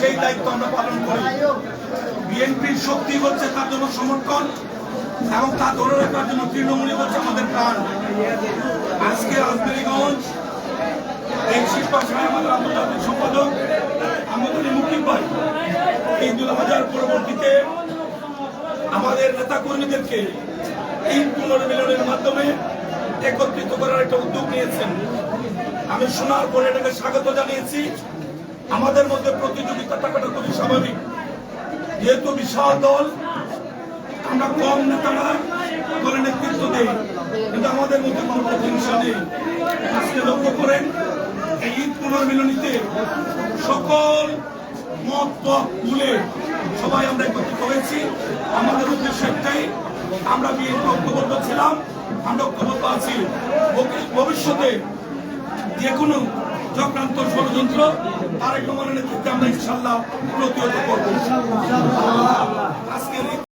সেই দায়িত্ব আমরা পালন করি। বিএনপির শক্তি হচ্ছে তার জন্য সমর্থন এবং তা ধরে রাখার জন্য তৃণমূলই হচ্ছে আমাদের প্রাণ। আজকে রাজবাড়ীগঞ্জ এই শিল্পাশ্রমে আমাদের আন্তর্জাতিক সম্পাদক আমাদের মুকিম ভাই ঈদুল আজহার পরবর্তীতে আমাদের নেতা কর্মীদেরকে এই পুনর্মিলনের মাধ্যমে একত্রিত করার একটা উদ্যোগ নিয়েছেন। আমি শোনার পরে এটাকে স্বাগত জানিয়েছি। আমাদের মধ্যে প্রতিযোগিতা থাকাটা খুবই স্বাভাবিক, যেহেতু বিশাল দল, আমরা কম নেতারা দলে নেতৃত্ব দেই, কিন্তু আমাদের মধ্যে কোনো প্রতিহিংসা নেই। আজকে লক্ষ্য করেন এই ঈদ পুনর্মিলনীতে সকল মত পথ ভুলে সবাই আমরা একত্রিত হয়েছি। আমাদের উদ্দেশ্য একটাই, আমরা বিএনপি ঐক্যবদ্ধ ছিলাম, আমরা ঐক্যবদ্ধ আছি। ভবিষ্যতে যে কোনো চক্রান্ত ষড়যন্ত্র তারেক রহমানের নেতৃত্বে আমরা ইনশাল্লাহ প্রতিহত করবো।